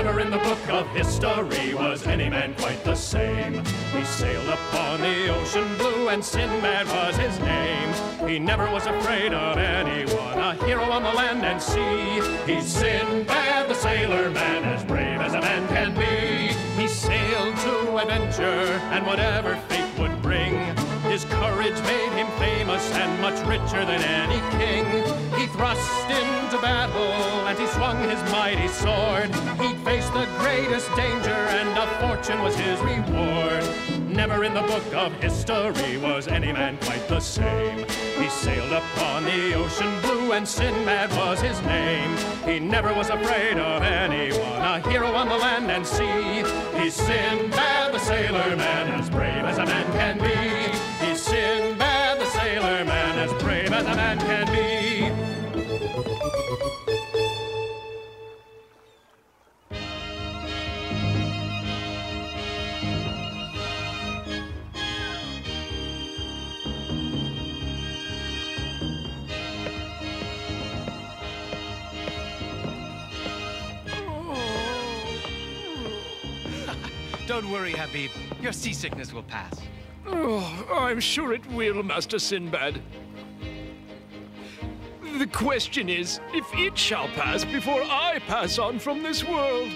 Never in the book of history was any man quite the same. He sailed upon the ocean blue, and Sinbad was his name. He never was afraid of anyone, a hero on the land and sea. He's Sinbad, the sailor man, as brave as a man can be. He sailed to adventure, and whatever fate would bring, his courage made him famous and much richer than any king. He thrust into battle, and he swung his mighty sword. He'd faced the greatest danger, and a fortune was his reward. Never in the book of history was any man quite the same. He sailed upon the ocean blue, and Sinbad was his name. He never was afraid of anyone, a hero on the land and sea. He's Sinbad, the sailor man, as brave as a man can be. He's Sinbad, the sailor man, as brave as a man can be. Don't worry, Habib. Your seasickness will pass. Oh, I'm sure it will, Master Sinbad. The question is, if it shall pass before I pass on from this world.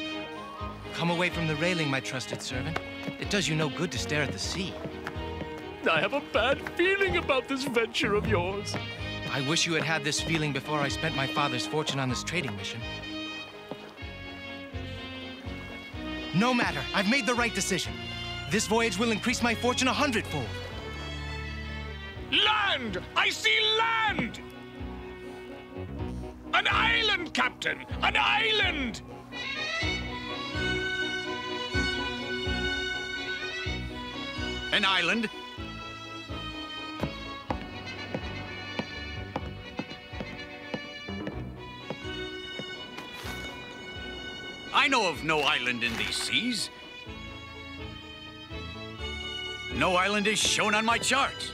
Come away from the railing, my trusted servant. It does you no good to stare at the sea. I have a bad feeling about this venture of yours. I wish you had had this feeling before I spent my father's fortune on this trading mission. No matter. I've made the right decision. This voyage will increase my fortune 100-fold. Land! I see land! An island, Captain! An island! An island? I know of no island in these seas. No island is shown on my charts.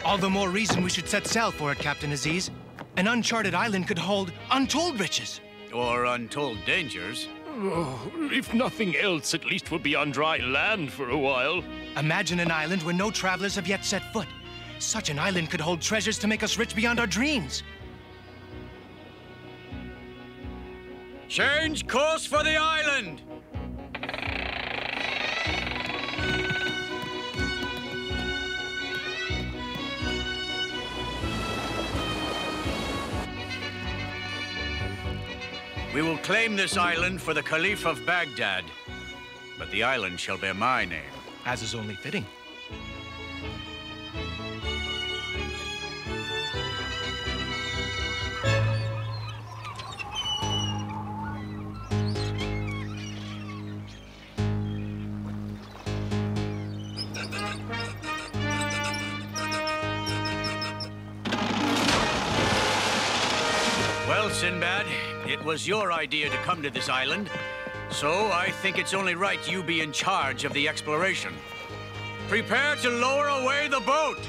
All the more reason we should set sail for it, Captain Aziz. An uncharted island could hold untold riches. Or untold dangers. Oh, if nothing else, at least we'll be on dry land for a while. Imagine an island where no travelers have yet set foot. Such an island could hold treasures to make us rich beyond our dreams. Change course for the island! We will claim this island for the Caliph of Baghdad, but the island shall bear my name. As is only fitting. Well, Sinbad, it was your idea to come to this island, so I think it's only right you be in charge of the exploration. Prepare to lower away the boat!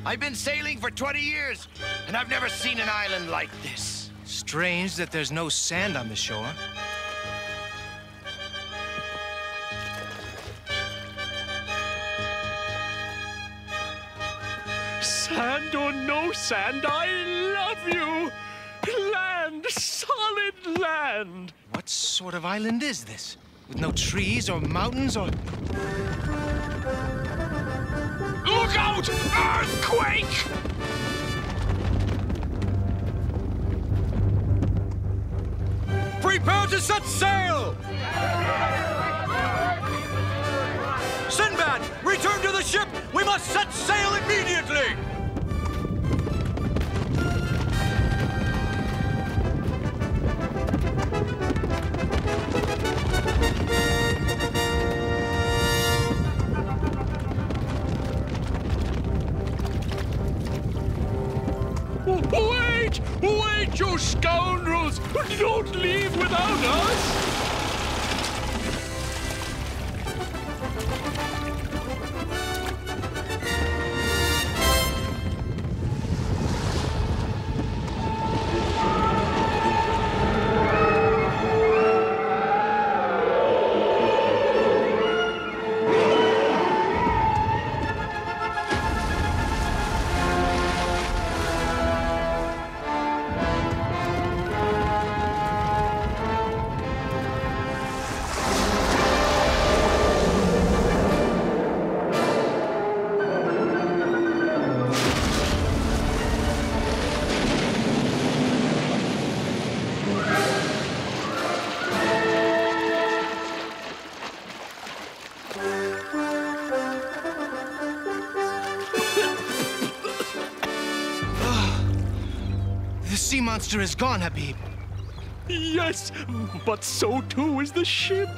I've been sailing for 20 years, and I've never seen an island like this. Strange that there's no sand on the shore. Sand or no sand, I love you! Land, solid land! What sort of island is this? With no trees or mountains or... Look out! Earthquake! Prepare to set sail! Sinbad, return to the ship! We must set sail immediately! Wait! Wait, you scoundrels! Don't leave without us! The sea monster is gone, Habib. Yes, but so too is the ship.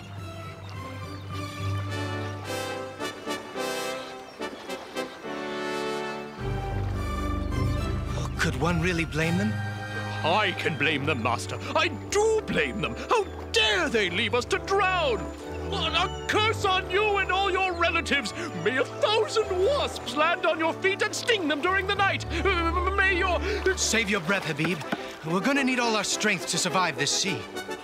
Could one really blame them? I can blame them, Master. I do blame them. How dare they leave us to drown? A curse on you and all your relatives. May 1,000 wasps land on your feet and sting them during the night. May your... Save your breath, Habib. We're gonna need all our strength to survive this sea.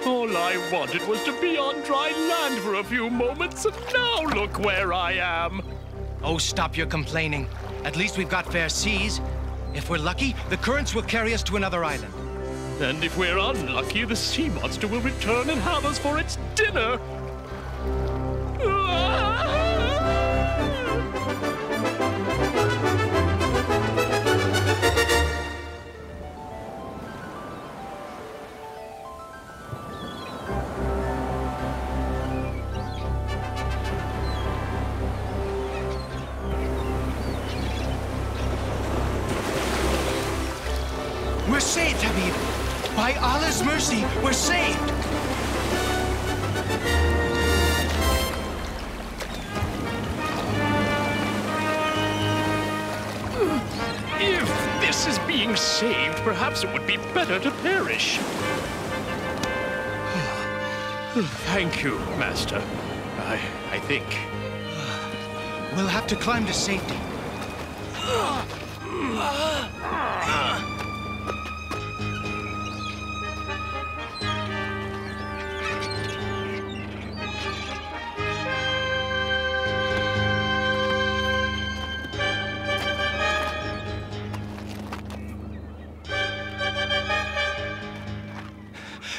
All I wanted was to be on dry land for a few moments, and now look where I am. Oh, stop your complaining. At least we've got fair seas. If we're lucky, the currents will carry us to another island. And if we're unlucky, the sea monster will return and have us for its dinner. We're saved, Habib. By Allah's mercy, we're saved. If this is being saved, perhaps it would be better to perish. Thank you, Master. I think. We'll have to climb to safety.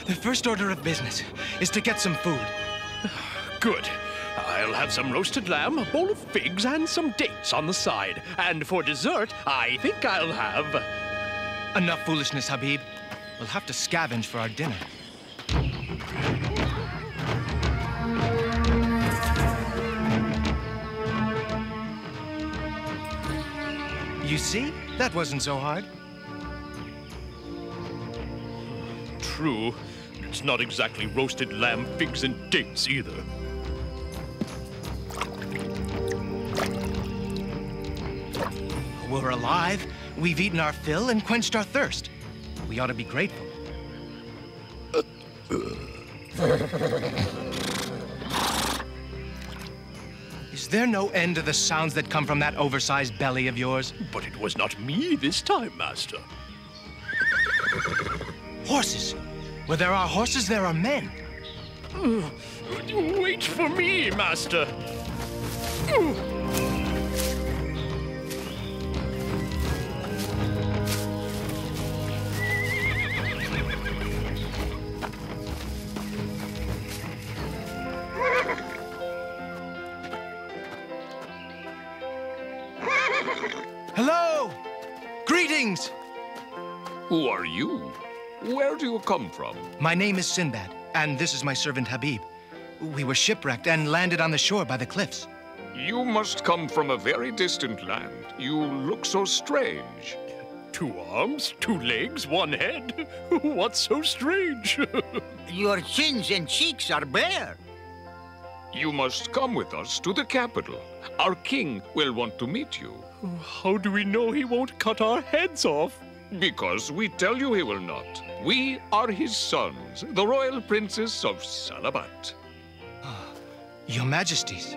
The first order of business is to get some food. Good. I'll have some roasted lamb, a bowl of figs, and some dates on the side. And for dessert, I think I'll have... Enough foolishness, Habib. We'll have to scavenge for our dinner. You see? That wasn't so hard. True. It's not exactly roasted lamb, figs, and dates either. We're alive, we've eaten our fill and quenched our thirst. We ought to be grateful. Is there no end to the sounds that come from that oversized belly of yours? But it was not me this time, Master. Horses! Where there are horses, there are men. Wait for me, Master. Hello! Greetings! Who are you? Where do you come from? My name is Sinbad, and this is my servant Habib. We were shipwrecked and landed on the shore by the cliffs. You must come from a very distant land. You look so strange. 2 arms, 2 legs, 1 head. What's so strange? Your chins and cheeks are bare. You must come with us to the capital. Our king will want to meet you. How do we know he won't cut our heads off? Because we tell you he will not. We are his sons, the royal princes of Salabat. Your Majesties.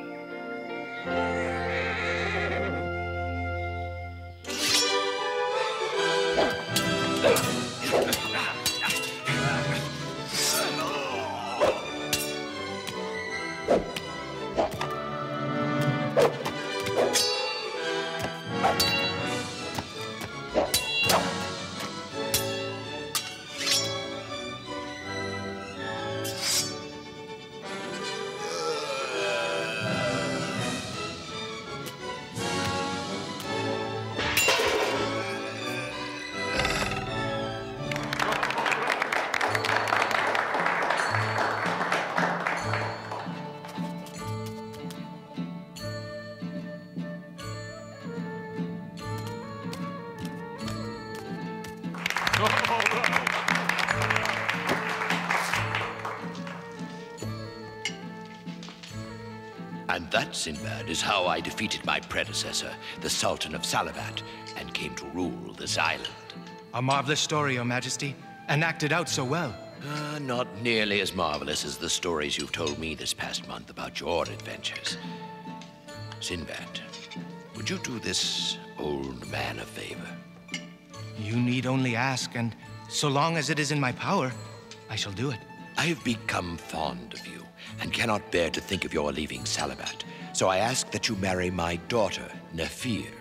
And that, Sinbad, is how I defeated my predecessor, the Sultan of Salabat, and came to rule this island. A marvelous story, Your Majesty, and acted out so well. Not nearly as marvelous as the stories you've told me this past month about your adventures. Sinbad, would you do this old man a favor? You need only ask, and so long as it is in my power, I shall do it. I have become fond of you and cannot bear to think of your leaving Salabat. So I ask that you marry my daughter, Nafir,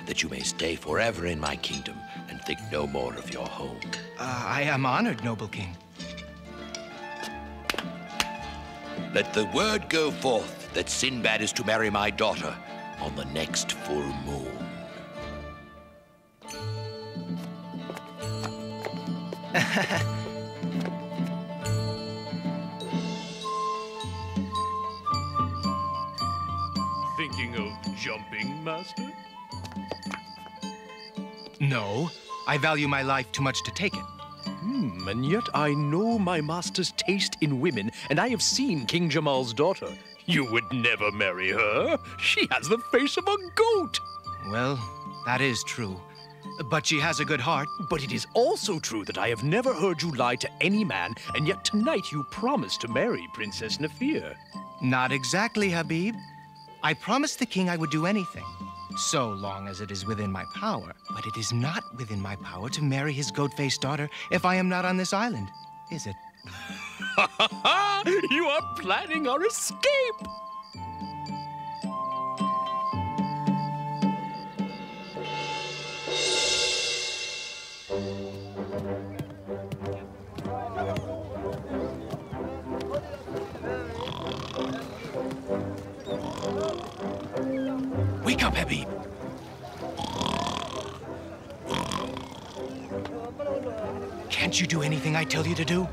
that you may stay forever in my kingdom and think no more of your home. I am honored, noble king. Let the word go forth that Sinbad is to marry my daughter on the next full moon. Thinking of jumping, Master? No, I value my life too much to take it. And yet I know my master's taste in women, and I have seen King Jamal's daughter. You would never marry her. She has the face of a goat. Well, that is true. But she has a good heart. But it is also true that I have never heard you lie to any man, and yet tonight you promised to marry Princess Nafir. Not exactly, Habib. I promised the king I would do anything, so long as it is within my power. But it is not within my power to marry his goat-faced daughter if I am not on this island, is it? You are planning our escape! Wake up, Habib. Can't you do anything I tell you to do?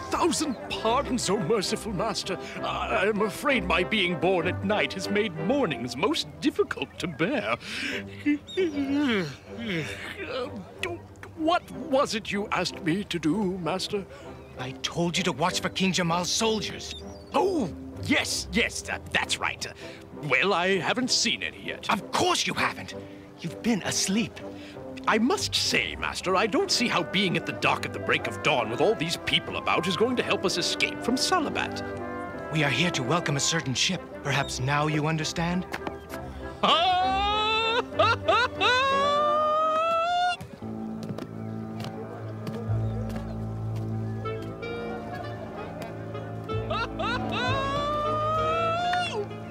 Thousand pardons, O merciful master. I am afraid my being born at night has made mornings most difficult to bear. What was it you asked me to do, master? I told you to watch for King Jamal's soldiers. Oh, yes, that's right. Well, I haven't seen any yet. Of course you haven't. You've been asleep. I must say, Master, I don't see how being at the dock at the break of dawn with all these people about is going to help us escape from Salabat. We are here to welcome a certain ship. Perhaps now you understand?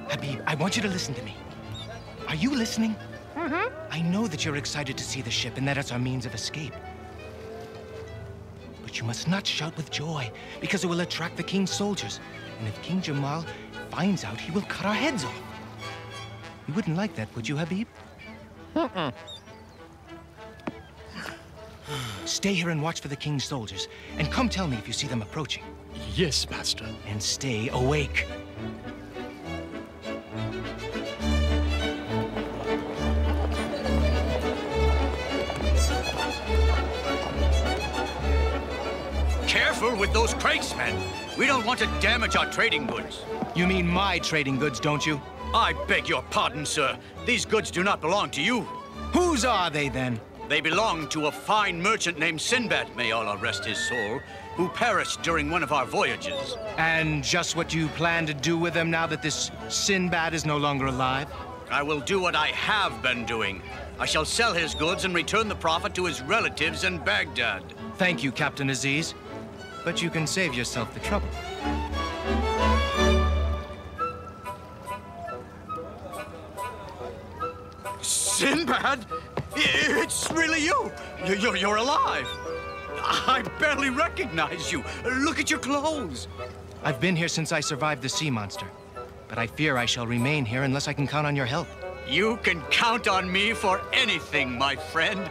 Habib, I want you to listen to me. Are you listening? I know that you're excited to see the ship and that it's our means of escape. But you must not shout with joy, because it will attract the king's soldiers. And if King Jamal finds out, he will cut our heads off. You wouldn't like that, would you, Habib? Stay here and watch for the king's soldiers, and come tell me if you see them approaching. Yes, Master. And stay awake. Careful with those crates, men. We don't want to damage our trading goods. You mean my trading goods, don't you? I beg your pardon, sir. These goods do not belong to you. Whose are they, then? They belong to a fine merchant named Sinbad, may Allah rest his soul, who perished during one of our voyages. And just what you plan to do with them now that this Sinbad is no longer alive? I will do what I have been doing. I shall sell his goods and return the profit to his relatives in Baghdad. Thank you, Captain Aziz. But you can save yourself the trouble. Sinbad? It's really you! You're alive! I barely recognize you. Look at your clothes. I've been here since I survived the sea monster. But I fear I shall remain here unless I can count on your help. You can count on me for anything, my friend.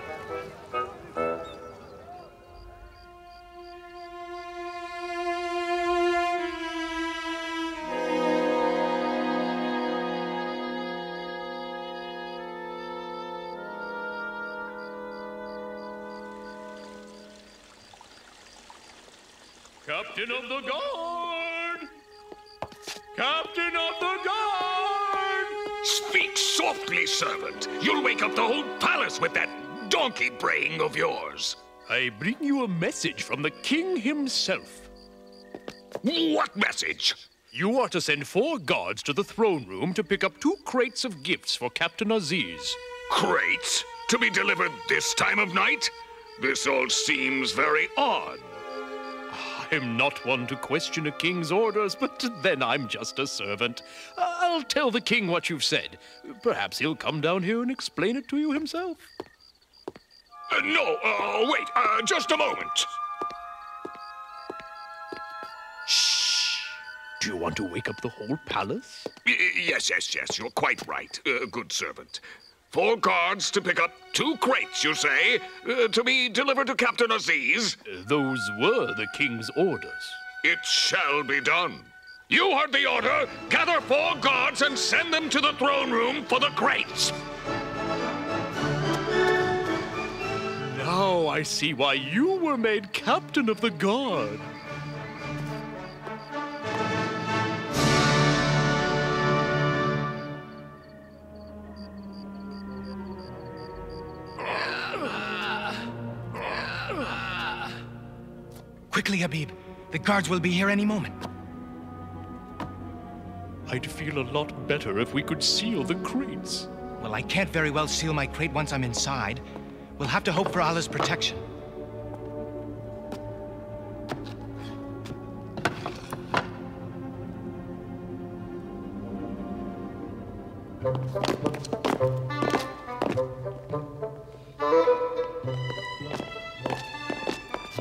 Captain of the Guard! Captain of the Guard! Speak softly, servant. You'll wake up the whole palace with that donkey braying of yours. I bring you a message from the king himself. What message? You are to send 4 guards to the throne room to pick up 2 crates of gifts for Captain Aziz. Crates? To be delivered this time of night? This all seems very odd. I'm not one to question a king's orders, but then I'm just a servant. I'll tell the king what you've said. Perhaps he'll come down here and explain it to you himself. No, wait, just a moment. Shh! Do you want to wake up the whole palace? Yes, you're quite right, good servant. 4 guards to pick up 2 crates, you say, to be delivered to Captain Aziz? Those were the king's orders. It shall be done. You heard the order. Gather 4 guards and send them to the throne room for the crates. Now I see why you were made captain of the guard. Quickly, Habib. The guards will be here any moment. I'd feel a lot better if we could seal the crates. Well, I can't very well seal my crate once I'm inside. We'll have to hope for Allah's protection.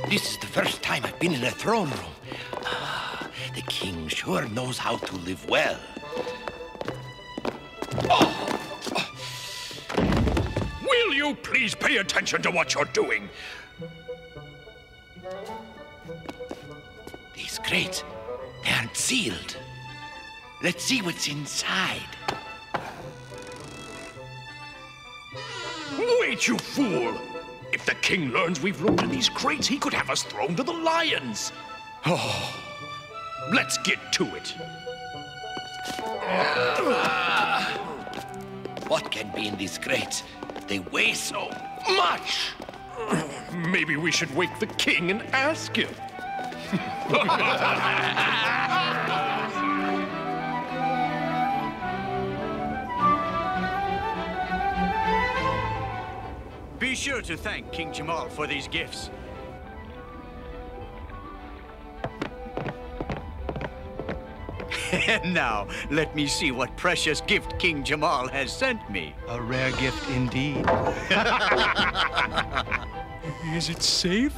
This is the first time I've been in a throne room. Ah, the king sure knows how to live well. Will you please pay attention to what you're doing? These crates, they aren't sealed. Let's see what's inside. Wait, you fool! If the king learns we've looked in these crates, he could have us thrown to the lions. Oh, let's get to it. What can be in these crates? They weigh so much. Maybe we should wake the king and ask him. Be sure to thank King Jamal for these gifts. And now, let me see what precious gift King Jamal has sent me. A rare gift indeed. Is it safe?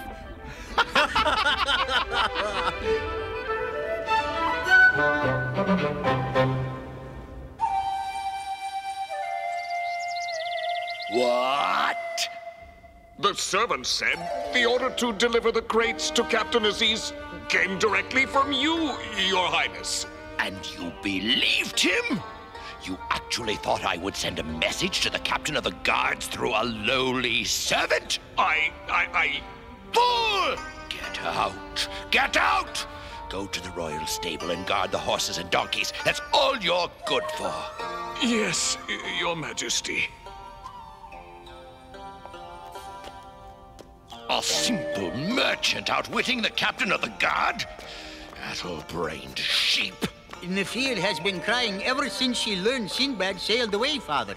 What? The servant said the order to deliver the crates to Captain Aziz came directly from you, Your Highness. And you believed him? You actually thought I would send a message to the captain of the guards through a lowly servant? I... Fool! Get out! Get out! Go to the royal stable and guard the horses and donkeys. That's all you're good for. Yes, Your Majesty. A simple merchant outwitting the captain of the guard? Addle-brained sheep. Nefir has been crying ever since she learned Sinbad sailed away, Father.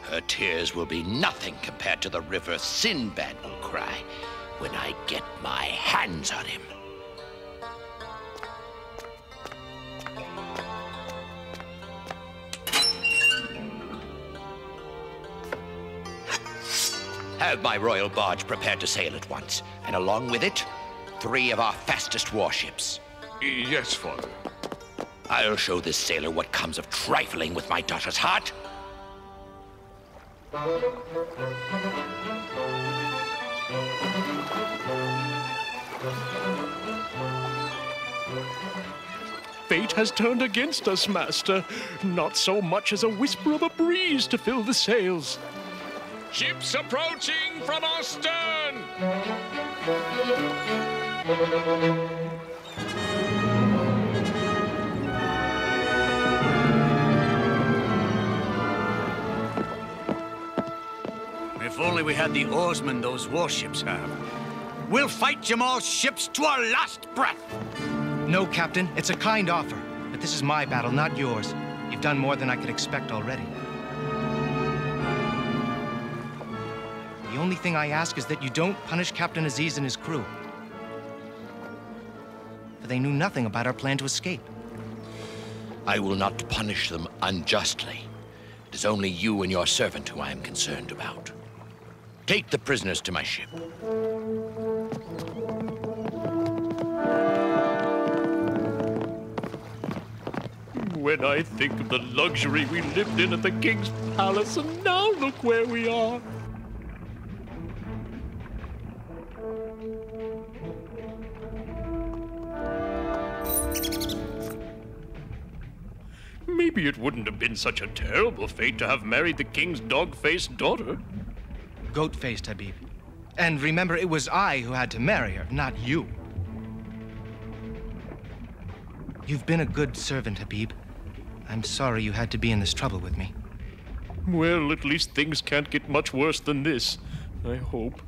Her tears will be nothing compared to the river Sinbad will cry when I get my hands on him. Have my royal barge prepared to sail at once, and along with it, 3 of our fastest warships. Yes, Father. I'll show this sailor what comes of trifling with my daughter's heart. Fate has turned against us, Master. Not so much as a whisper of a breeze to fill the sails. Ships approaching from our stern! If only we had the oarsmen those warships have. We'll fight Jamal's ships to our last breath. No, Captain, it's a kind offer. But this is my battle, not yours. You've done more than I could expect already. The only thing I ask is that you don't punish Captain Aziz and his crew. For they knew nothing about our plan to escape. I will not punish them unjustly. It is only you and your servant who I am concerned about. Take the prisoners to my ship. When I think of the luxury we lived in at the king's palace, and now look where we are. Maybe it wouldn't have been such a terrible fate to have married the king's dog-faced daughter. Goat-faced, Habib. And remember, it was I who had to marry her, not you. You've been a good servant, Habib. I'm sorry you had to be in this trouble with me. Well, at least things can't get much worse than this, I hope.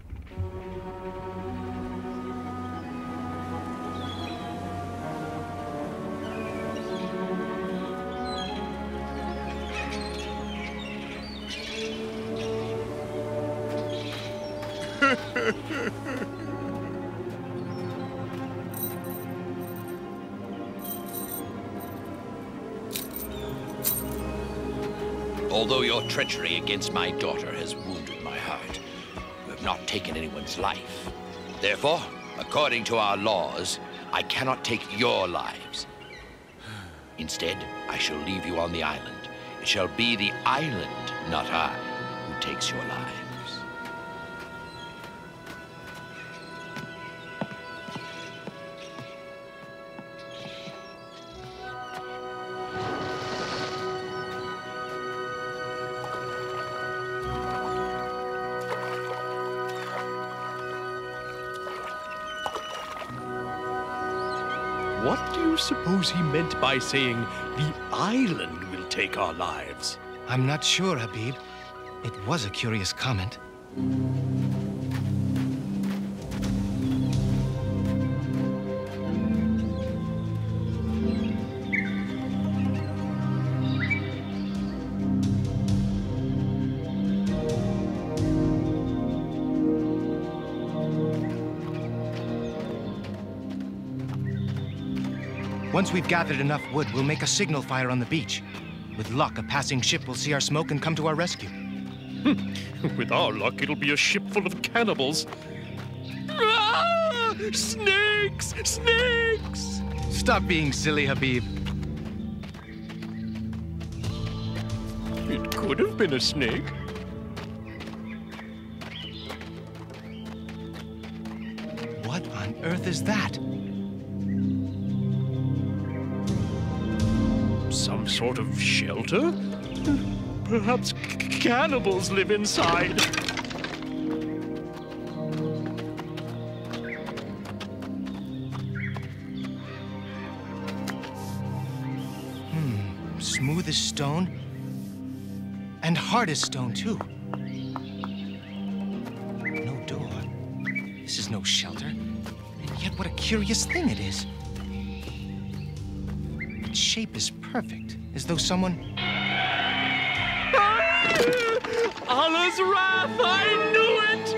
Although your treachery against my daughter has wounded my heart, you have not taken anyone's life. Therefore, according to our laws, I cannot take your lives. Instead, I shall leave you on the island. It shall be the island, not I, who takes your lives. What do you suppose he meant by saying, the island will take our lives? I'm not sure, Habib. It was a curious comment. Once we've gathered enough wood, we'll make a signal fire on the beach. With luck, a passing ship will see our smoke and come to our rescue. With our luck, it'll be a ship full of cannibals. Ah! Snakes! Snakes! Stop being silly, Habib. It could have been a snake. What on earth is that? Some sort of shelter? Perhaps cannibals live inside. smooth as stone, and hard as stone, too. No door. This is no shelter. And yet, what a curious thing it is. Its shape is perfect, as though someone... Allah's wrath! I knew it!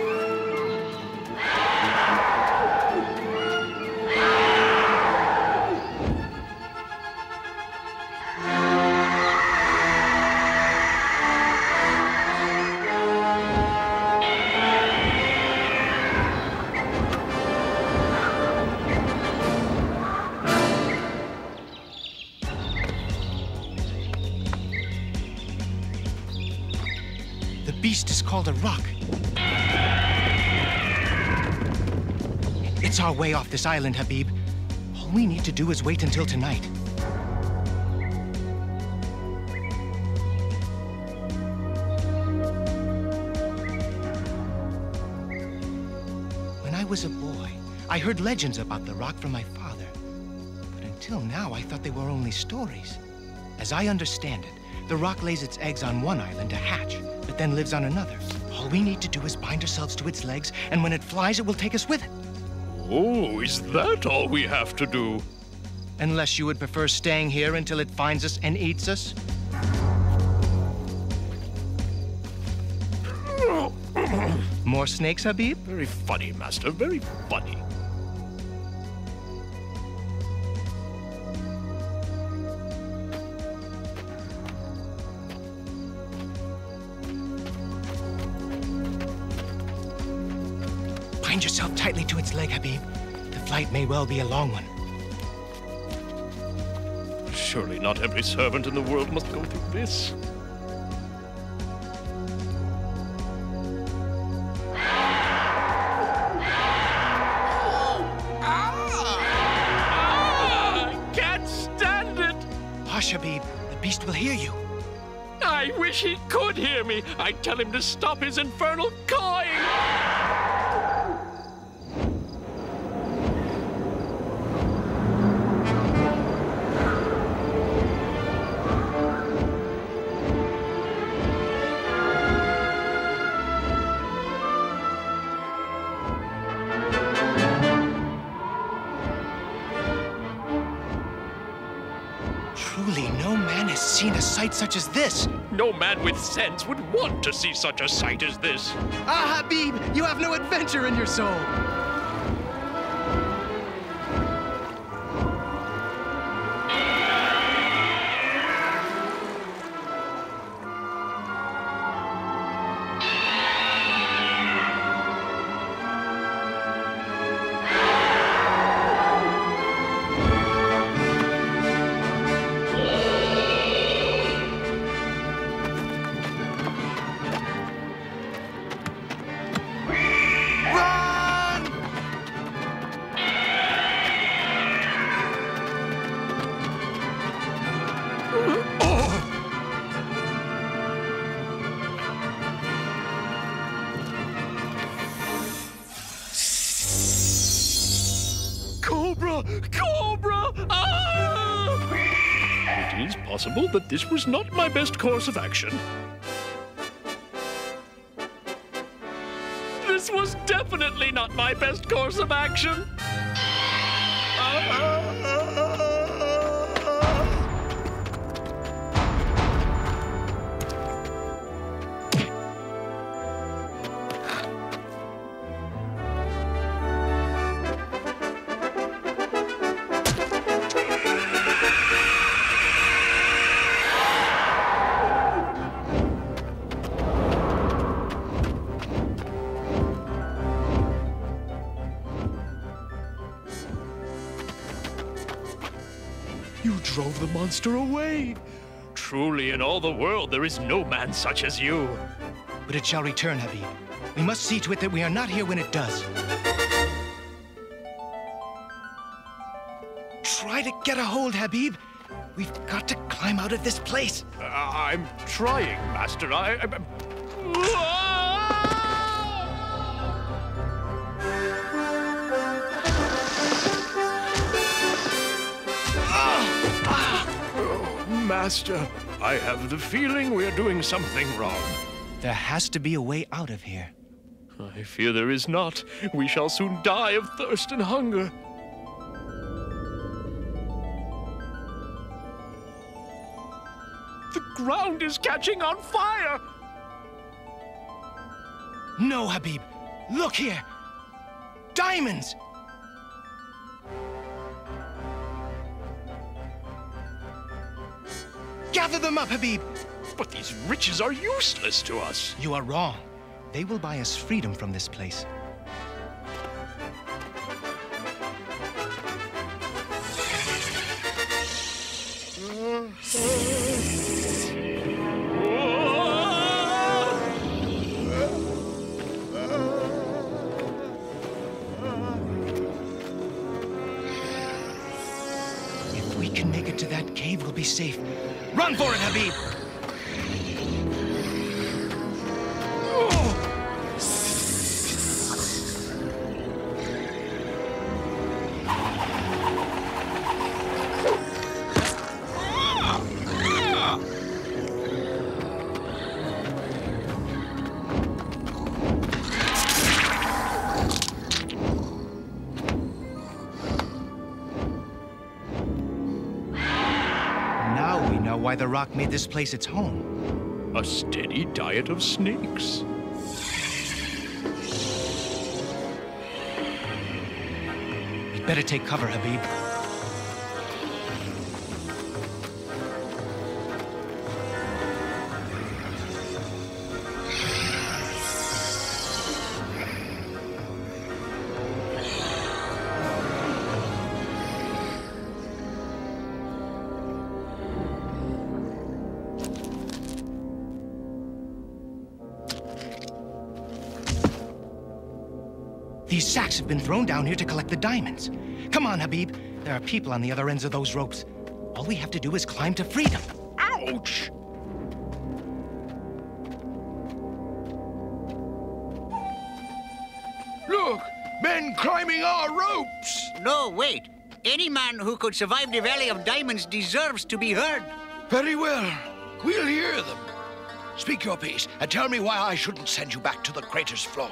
The beast is called a rock. It's our way off this island, Habib. All we need to do is wait until tonight. When I was a boy, I heard legends about the rock from my father. But until now, I thought they were only stories. As I understand it, the rock lays its eggs on one island to hatch, but then lives on another. All we need to do is bind ourselves to its legs, and when it flies, it will take us with it. Oh, is that all we have to do? Unless you would prefer staying here until it finds us and eats us? More snakes, Habib? Very funny, Master, very funny. Bind yourself tightly to its leg, Habib. The flight may well be a long one. Surely not every servant in the world must go through this. I can't stand it! Hush, Habib. The beast will hear you. I wish he could hear me. I'd tell him to stop his infernal cawing. Truly, no man has seen a sight such as this. No man with sense would want to see such a sight as this. Ah, Habib, you have no adventure in your soul. Cobra! Cobra! Ah! It is possible that this was not my best course of action. This was definitely not my best course of action. You drove the monster away. Truly, in all the world, there is no man such as you. But it shall return, Habib. We must see to it that we are not here when it does. Try to get a hold, Habib. We've got to climb out of this place. I'm trying, Master. Master, I have the feeling we're doing something wrong. There has to be a way out of here. I fear there is not. We shall soon die of thirst and hunger. The ground is catching on fire! No, Habib. Look here. Diamonds! Gather them up, Habib. But these riches are useless to us. You are wrong. They will buy us freedom from this place. If we can make it to that cave, we'll be safe. Run for it, Habib! Why the rock made this place its home. A steady diet of snakes. We'd better take cover, Habib. These sacks have been thrown down here to collect the diamonds. Come on, Habib. There are people on the other ends of those ropes. All we have to do is climb to freedom. Ouch! Look! Men climbing our ropes! No, wait. Any man who could survive the Valley of Diamonds deserves to be heard. Very well. We'll hear them. Speak your piece and tell me why I shouldn't send you back to the crater's floor.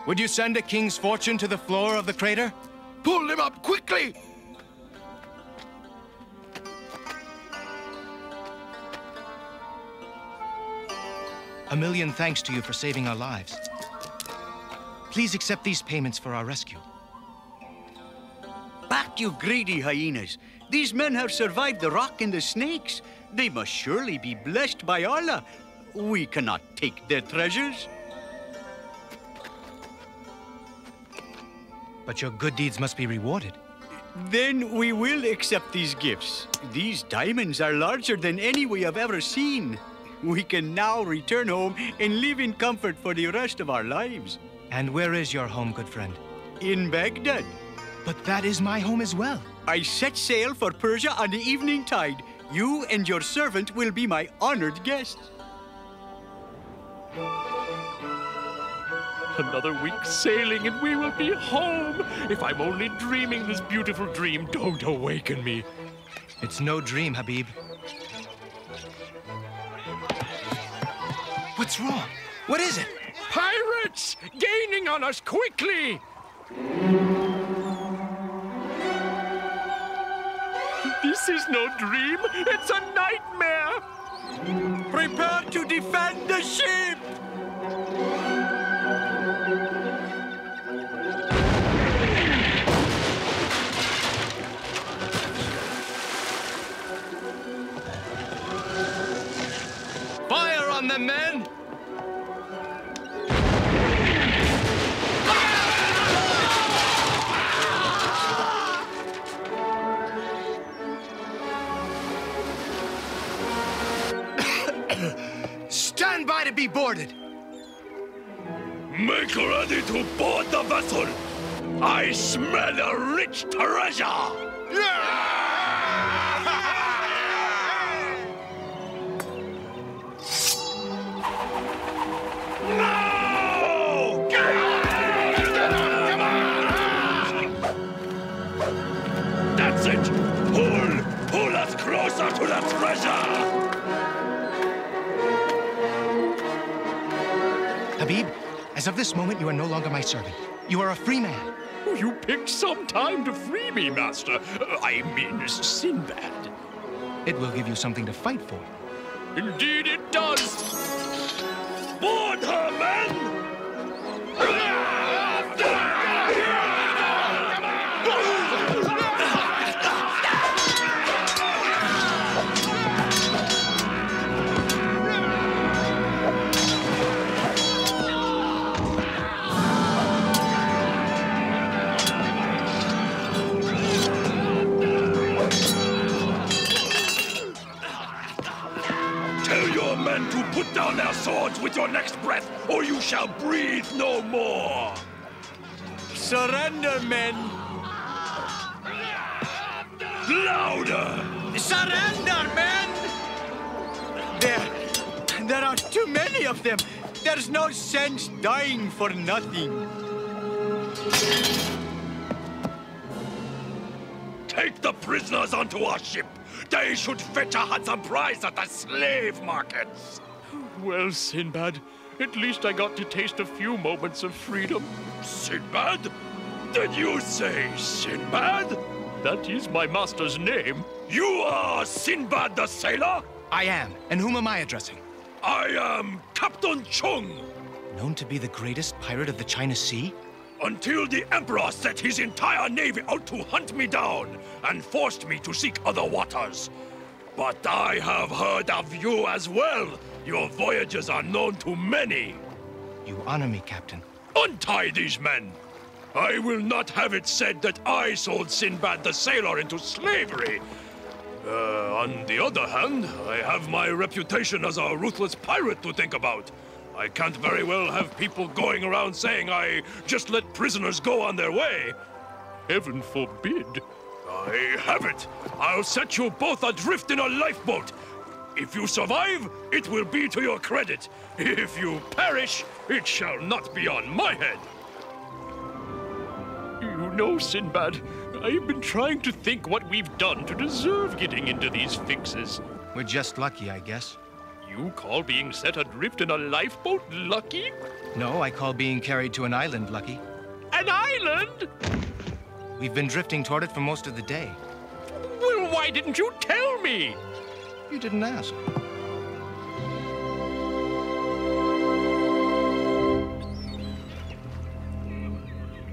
Would you send a king's fortune to the floor of the crater? Pull them up quickly! A million thanks to you for saving our lives. Please accept these payments for our rescue. Back, you greedy hyenas. These men have survived the rock and the snakes. They must surely be blessed by Allah. We cannot take their treasures. But your good deeds must be rewarded. Then we will accept these gifts. These diamonds are larger than any we have ever seen. We can now return home and live in comfort for the rest of our lives. And where is your home, good friend? In Baghdad. But that is my home as well. I set sail for Persia on the evening tide. You and your servant will be my honored guests. Another week sailing and we will be home. If I'm only dreaming this beautiful dream, don't awaken me. It's no dream, Habib. What's wrong? What is it? Pirates! Gaining on us quickly! This is no dream. It's a nightmare. Prepare to defend the ship! Fire on them, men! Stand by to be boarded! Make ready to board the vessel. I smell a rich treasure. No! That's it! Pull! Pull us closer to the treasure! Habib, as of this moment, you are no longer my servant. You are a free man. You picked some time to free me, Master. I mean, Sinbad. It will give you something to fight for. Indeed it does. Board her, men! To put down their swords with your next breath, or you shall breathe no more. Surrender, men! Louder! Surrender, men! There are too many of them. There's no sense dying for nothing. Take the prisoners onto our ship. They should fetch a handsome price at the slave markets. Well, Sinbad, at least I got to taste a few moments of freedom. Sinbad? Did you say Sinbad? That is my master's name. You are Sinbad the sailor? I am. And whom am I addressing? I am Captain Chung. Known to be the greatest pirate of the China Sea? Until the Emperor set his entire navy out to hunt me down and forced me to seek other waters. But I have heard of you as well. Your voyages are known to many. You honor me, Captain. Untie these men. I will not have it said that I sold Sinbad the sailor into slavery. On the other hand, I have my reputation as a ruthless pirate to think about. I can't very well have people going around saying I just let prisoners go on their way. Heaven forbid. I have it. I'll set you both adrift in a lifeboat. If you survive, it will be to your credit. If you perish, it shall not be on my head. You know, Sinbad, I've been trying to think what we've done to deserve getting into these fixes. We're just lucky, I guess. You call being set adrift in a lifeboat lucky? No, I call being carried to an island lucky. An island? We've been drifting toward it for most of the day. Well, why didn't you tell me? You didn't ask.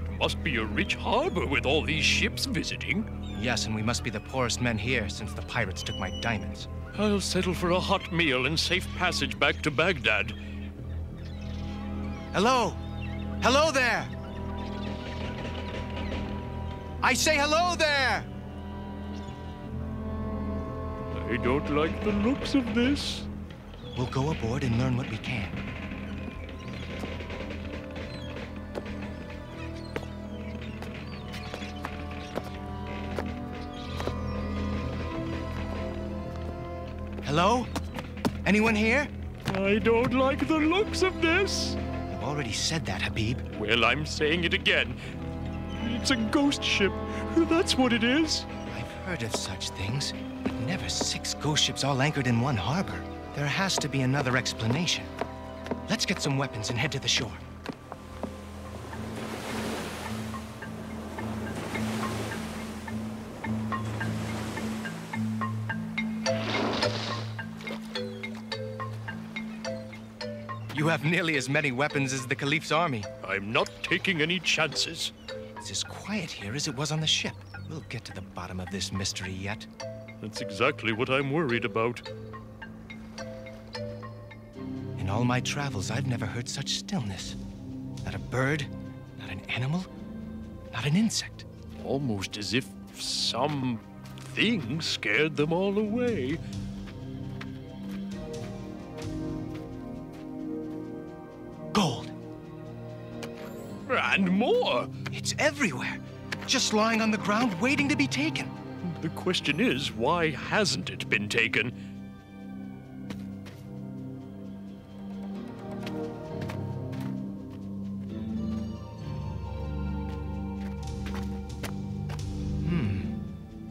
It must be a rich harbor with all these ships visiting. Yes, and we must be the poorest men here since the pirates took my diamonds. I'll settle for a hot meal and safe passage back to Baghdad. Hello? Hello there! I say hello there! I don't like the looks of this. We'll go aboard and learn what we can. Hello? Anyone here? I don't like the looks of this. You've already said that, Habib. Well, I'm saying it again. It's a ghost ship. That's what it is. I've heard of such things, but never 6 ghost ships all anchored in one harbor. There has to be another explanation. Let's get some weapons and head to the shore. You have nearly as many weapons as the Caliph's army. I'm not taking any chances. It's as quiet here as it was on the ship. We'll get to the bottom of this mystery yet. That's exactly what I'm worried about. In all my travels, I've never heard such stillness. Not a bird, not an animal, not an insect. Almost as if some thing scared them all away. Gold. And more. It's everywhere. Just lying on the ground, waiting to be taken. The question is, why hasn't it been taken?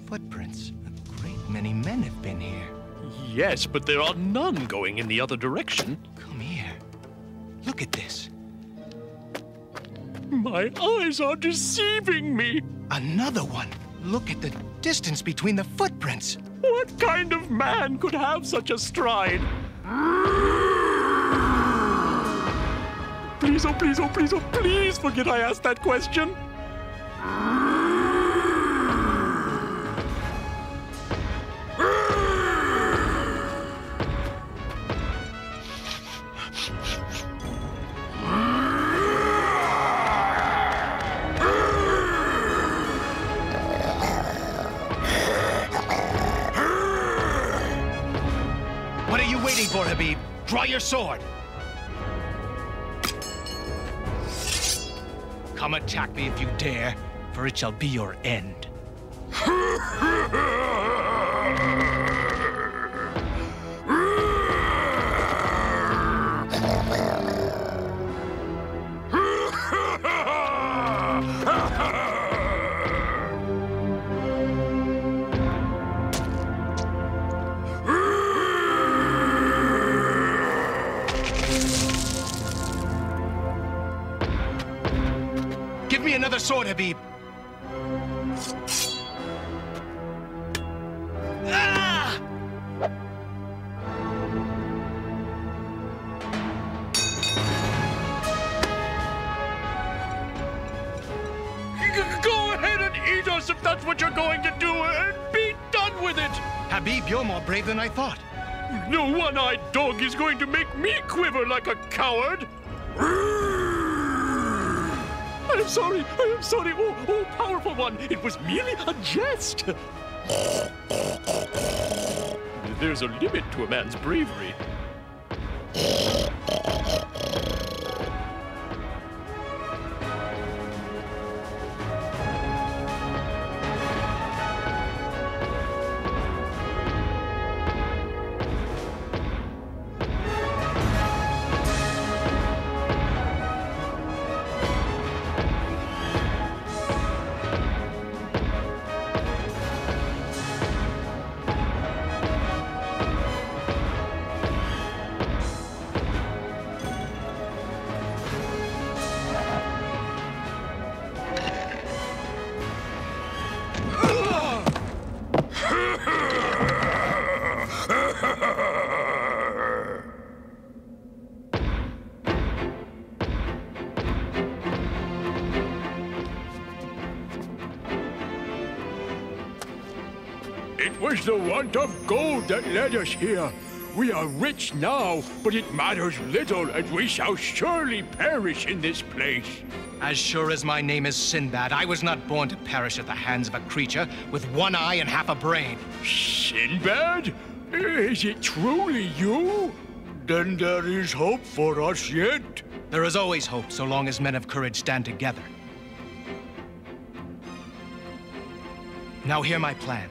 Footprints. A great many men have been here. Yes, but there are none going in the other direction. Come here. Look at this. My eyes are deceiving me. Another one. Look at the distance between the footprints. What kind of man could have such a stride? Please, oh please, oh please, oh please forget I asked that question. What are you waiting for, Habib? Draw your sword. Come attack me if you dare, for it shall be your end. Give me another sword, Habib. Ah! Go ahead and eat us if that's what you're going to do, and be done with it! Habib, you're more brave than I thought. No one-eyed dog is going to make me quiver like a coward! I am sorry, oh, powerful one, it was merely a jest! There's a limit to a man's bravery. It was the want of gold that led us here. We are rich now, but it matters little, and we shall surely perish in this place. As sure as my name is Sinbad, I was not born to perish at the hands of a creature with one eye and half a brain. Sinbad? Is it truly you? Then there is hope for us yet. There is always hope, so long as men of courage stand together. Now hear my plan.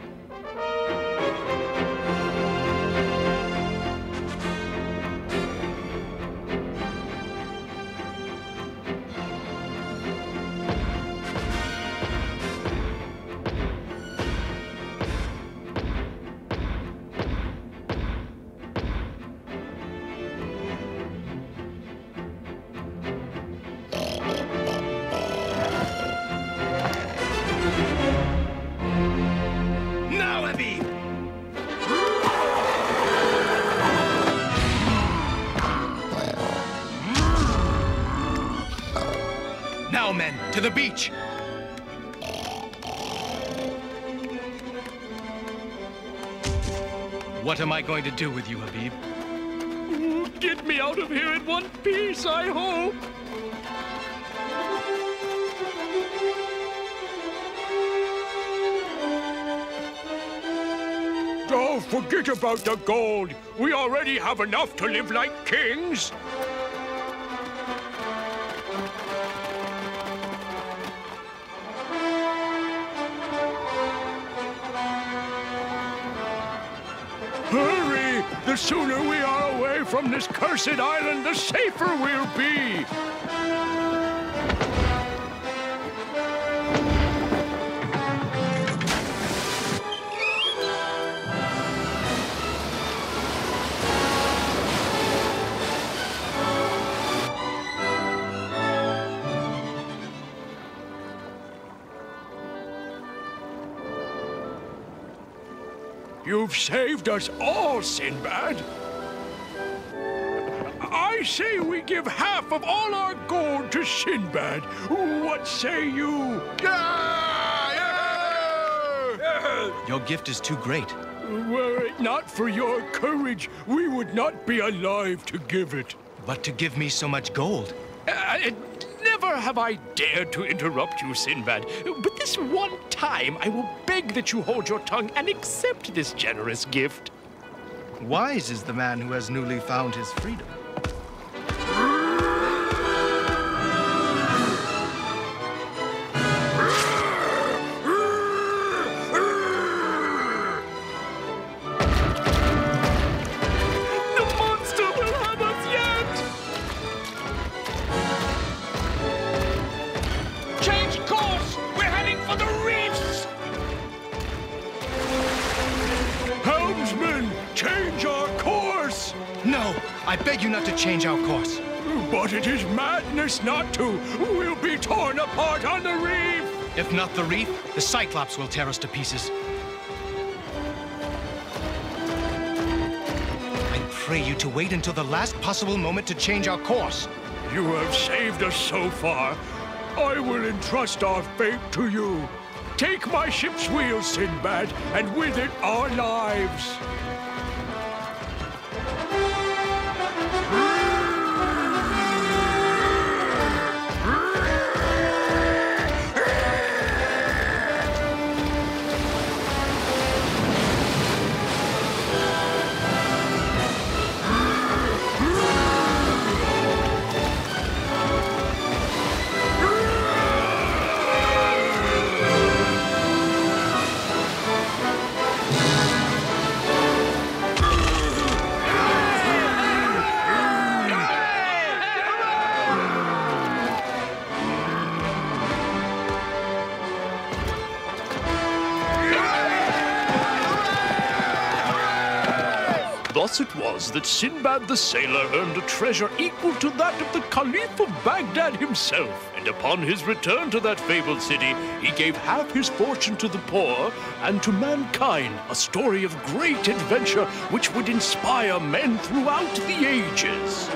Now, men, to the beach! What am I going to do with you, Habib? Get me out of here in one piece, I hope! Oh, forget about the gold! We already have enough to live like kings! Hurry! The sooner we are away from this cursed island, the safer we'll be! You've saved us all, Sinbad. I say we give half of all our gold to Sinbad. What say you? Your gift is too great. Were it not for your courage, we would not be alive to give it. But to give me so much gold. Never have I dared to interrupt you, Sinbad. But this one time, I will beg that you hold your tongue and accept this generous gift. Wise is the man who has newly found his freedom. I beg you not to change our course. But it is madness not to. We'll be torn apart on the reef. If not the reef, the Cyclops will tear us to pieces. I pray you to wait until the last possible moment to change our course. You have saved us so far. I will entrust our fate to you. Take my ship's wheel, Sinbad, and with it our lives. Thus it was that Sinbad the sailor earned a treasure equal to that of the Caliph of Baghdad himself. And upon his return to that fabled city, he gave half his fortune to the poor, and to mankind a story of great adventure which would inspire men throughout the ages.